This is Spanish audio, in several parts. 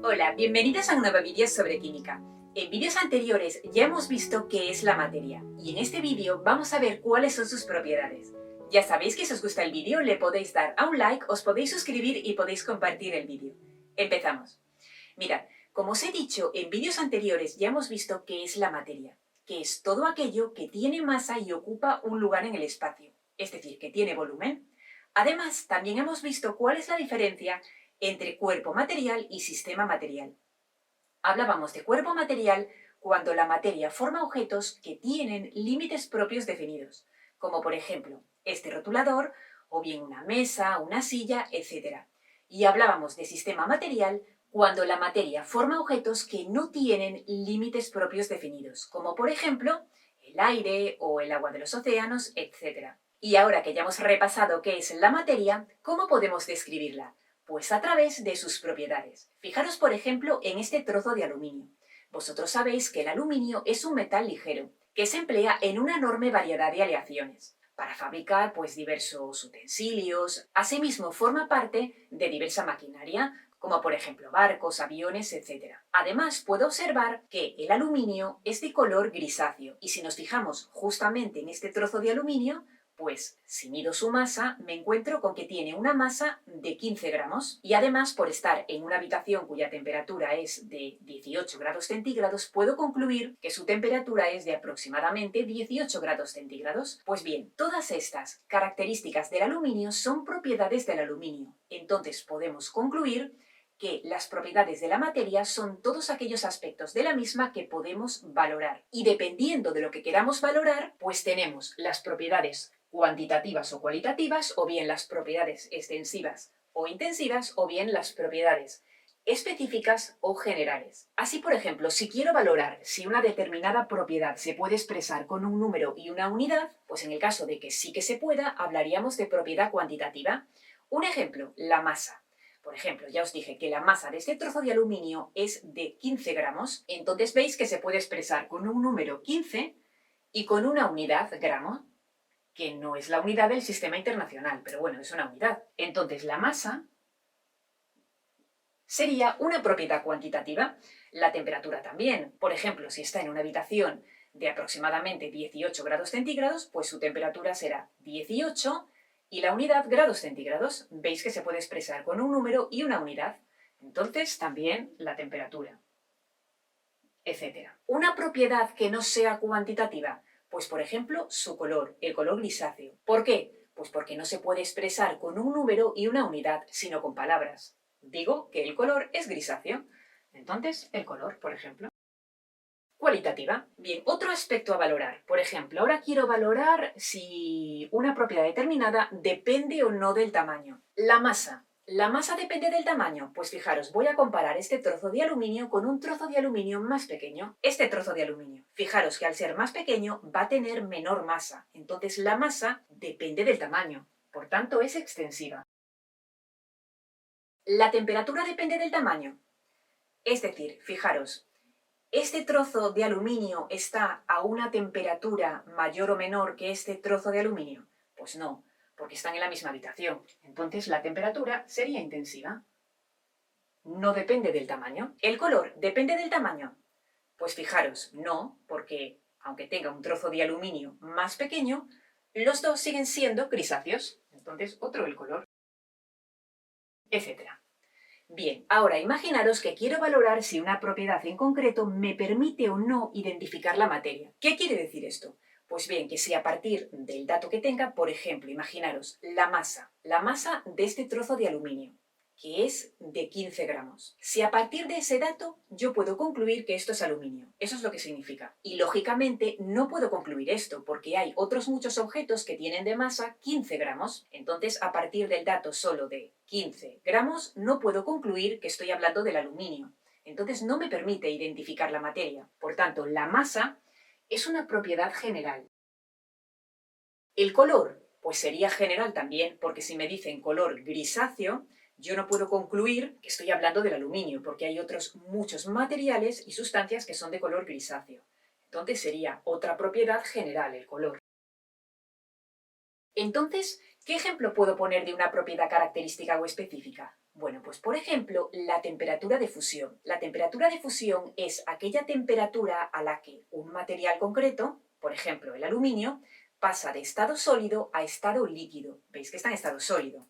Hola, bienvenidos a un nuevo vídeo sobre química. En vídeos anteriores ya hemos visto qué es la materia y en este vídeo vamos a ver cuáles son sus propiedades. Ya sabéis que si os gusta el vídeo le podéis dar a un like, os podéis suscribir y podéis compartir el vídeo. Empezamos. Mirad, como os he dicho, en vídeos anteriores ya hemos visto qué es la materia, que es todo aquello que tiene masa y ocupa un lugar en el espacio, es decir, que tiene volumen. Además, también hemos visto cuál es la diferencia entre cuerpo material y sistema material. Hablábamos de cuerpo material cuando la materia forma objetos que tienen límites propios definidos, como por ejemplo este rotulador, o bien una mesa, una silla, etc. Y hablábamos de sistema material cuando la materia forma objetos que no tienen límites propios definidos, como por ejemplo el aire o el agua de los océanos, etc. Y ahora que ya hemos repasado qué es la materia, ¿cómo podemos describirla? Pues a través de sus propiedades. Fijaros, por ejemplo, en este trozo de aluminio. Vosotros sabéis que el aluminio es un metal ligero, que se emplea en una enorme variedad de aleaciones, para fabricar pues diversos utensilios. Asimismo, forma parte de diversa maquinaria, como por ejemplo barcos, aviones, etc. Además, puedo observar que el aluminio es de color grisáceo, y si nos fijamos justamente en este trozo de aluminio, pues si mido su masa, me encuentro con que tiene una masa de 15 gramos y además por estar en una habitación cuya temperatura es de 18 grados centígrados, puedo concluir que su temperatura es de aproximadamente 18 grados centígrados. Pues bien, todas estas características del aluminio son propiedades del aluminio. Entonces podemos concluir que las propiedades de la materia son todos aquellos aspectos de la misma que podemos valorar. Y dependiendo de lo que queramos valorar, pues tenemos las propiedades cuantitativas o cualitativas, o bien las propiedades extensivas o intensivas, o bien las propiedades específicas o generales. Así, por ejemplo, si quiero valorar si una determinada propiedad se puede expresar con un número y una unidad, pues en el caso de que sí que se pueda, hablaríamos de propiedad cuantitativa. Un ejemplo, la masa. Por ejemplo, ya os dije que la masa de este trozo de aluminio es de 15 gramos, entonces veis que se puede expresar con un número 15 y con una unidad gramo, que no es la unidad del sistema internacional, pero bueno, es una unidad. Entonces la masa sería una propiedad cuantitativa. La temperatura también. Por ejemplo, si está en una habitación de aproximadamente 18 grados centígrados, pues su temperatura será 18 y la unidad grados centígrados. Veis que se puede expresar con un número y una unidad. Entonces también la temperatura, etc. Una propiedad que no sea cuantitativa, pues por ejemplo su color, el color grisáceo. ¿Por qué? Pues porque no se puede expresar con un número y una unidad, sino con palabras. Digo que el color es grisáceo. Entonces, el color, por ejemplo. Cualitativa. Bien, otro aspecto a valorar. Por ejemplo, ahora quiero valorar si una propiedad determinada depende o no del tamaño. La masa. ¿La masa depende del tamaño? Pues fijaros, voy a comparar este trozo de aluminio con un trozo de aluminio más pequeño. Este trozo de aluminio. Fijaros que al ser más pequeño va a tener menor masa. Entonces la masa depende del tamaño. Por tanto, es extensiva. ¿La temperatura depende del tamaño? Es decir, fijaros, ¿este trozo de aluminio está a una temperatura mayor o menor que este trozo de aluminio? Pues no, porque están en la misma habitación. Entonces la temperatura sería intensiva. No depende del tamaño. ¿El color depende del tamaño? Pues fijaros, no, porque aunque tenga un trozo de aluminio más pequeño, los dos siguen siendo grisáceos. Entonces otro el color, etcétera. Bien, ahora imaginaros que quiero valorar si una propiedad en concreto me permite o no identificar la materia. ¿Qué quiere decir esto? Pues bien, que si a partir del dato que tenga, por ejemplo, imaginaros la masa de este trozo de aluminio, que es de 15 gramos. Si a partir de ese dato yo puedo concluir que esto es aluminio, eso es lo que significa. Y lógicamente no puedo concluir esto porque hay otros muchos objetos que tienen de masa 15 gramos. Entonces, a partir del dato solo de 15 gramos no puedo concluir que estoy hablando del aluminio. Entonces no me permite identificar la materia. Por tanto, la masa es una propiedad general. El color, pues sería general también, porque si me dicen color grisáceo, yo no puedo concluir que estoy hablando del aluminio, porque hay otros muchos materiales y sustancias que son de color grisáceo. Entonces sería otra propiedad general, el color. Entonces, ¿qué ejemplo puedo poner de una propiedad característica o específica? Bueno, pues por ejemplo, la temperatura de fusión. La temperatura de fusión es aquella temperatura a la que un material concreto, por ejemplo el aluminio, pasa de estado sólido a estado líquido. ¿Veis que está en estado sólido?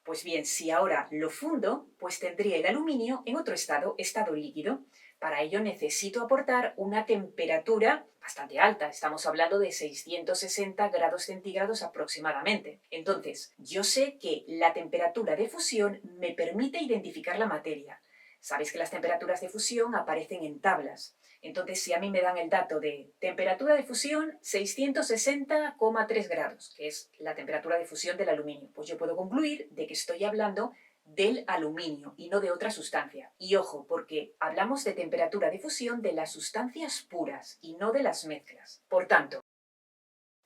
Pues bien, si ahora lo fundo, pues tendría el aluminio en otro estado, estado líquido. Para ello necesito aportar una temperatura bastante alta, estamos hablando de 660 grados centígrados aproximadamente. Entonces, yo sé que la temperatura de fusión me permite identificar la materia. Sabéis que las temperaturas de fusión aparecen en tablas. Entonces, si a mí me dan el dato de temperatura de fusión 660,3 grados, que es la temperatura de fusión del aluminio, pues yo puedo concluir de que estoy hablando del aluminio y no de otra sustancia. Y ojo, porque hablamos de temperatura de fusión de las sustancias puras y no de las mezclas. Por tanto,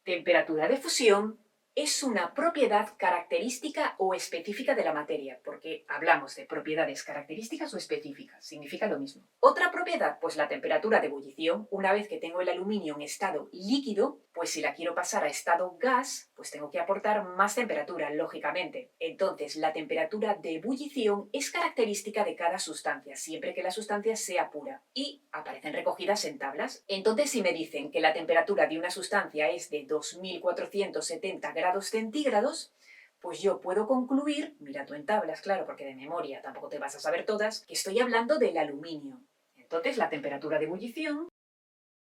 temperatura de fusión es una propiedad característica o específica de la materia, porque hablamos de propiedades características o específicas, significa lo mismo. Otra propiedad, pues la temperatura de ebullición. Una vez que tengo el aluminio en estado líquido, pues si la quiero pasar a estado gas, pues tengo que aportar más temperatura, lógicamente. Entonces, la temperatura de ebullición es característica de cada sustancia, siempre que la sustancia sea pura, y aparecen recogidas en tablas. Entonces, si me dicen que la temperatura de una sustancia es de 2470 grados centígrados, pues yo puedo concluir, mirando en tablas, claro, porque de memoria tampoco te vas a saber todas, que estoy hablando del aluminio. Entonces, la temperatura de ebullición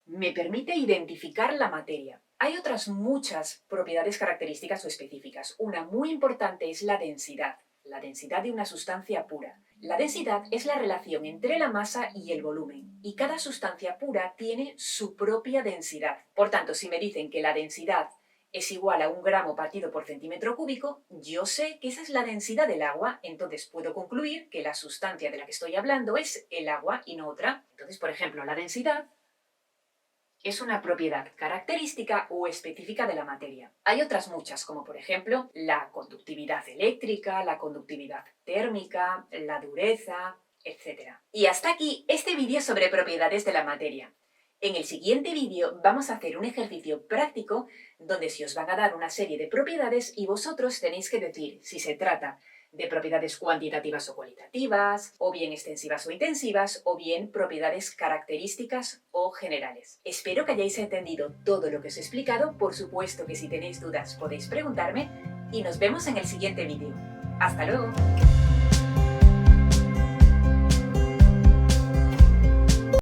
me permite identificar la materia. Hay otras muchas propiedades características o específicas. Una muy importante es la densidad de una sustancia pura. La densidad es la relación entre la masa y el volumen, y cada sustancia pura tiene su propia densidad. Por tanto, si me dicen que la densidad es igual a 1 gramo partido por centímetro cúbico, yo sé que esa es la densidad del agua, entonces puedo concluir que la sustancia de la que estoy hablando es el agua y no otra. Entonces, por ejemplo, la densidad es una propiedad característica o específica de la materia. Hay otras muchas, como por ejemplo la conductividad eléctrica, la conductividad térmica, la dureza, etc. Y hasta aquí este vídeo sobre propiedades de la materia. En el siguiente vídeo vamos a hacer un ejercicio práctico donde se os van a dar una serie de propiedades y vosotros tenéis que decir si se trata de propiedades cuantitativas o cualitativas, o bien extensivas o intensivas, o bien propiedades características o generales. Espero que hayáis entendido todo lo que os he explicado. Por supuesto que si tenéis dudas podéis preguntarme y nos vemos en el siguiente vídeo. ¡Hasta luego!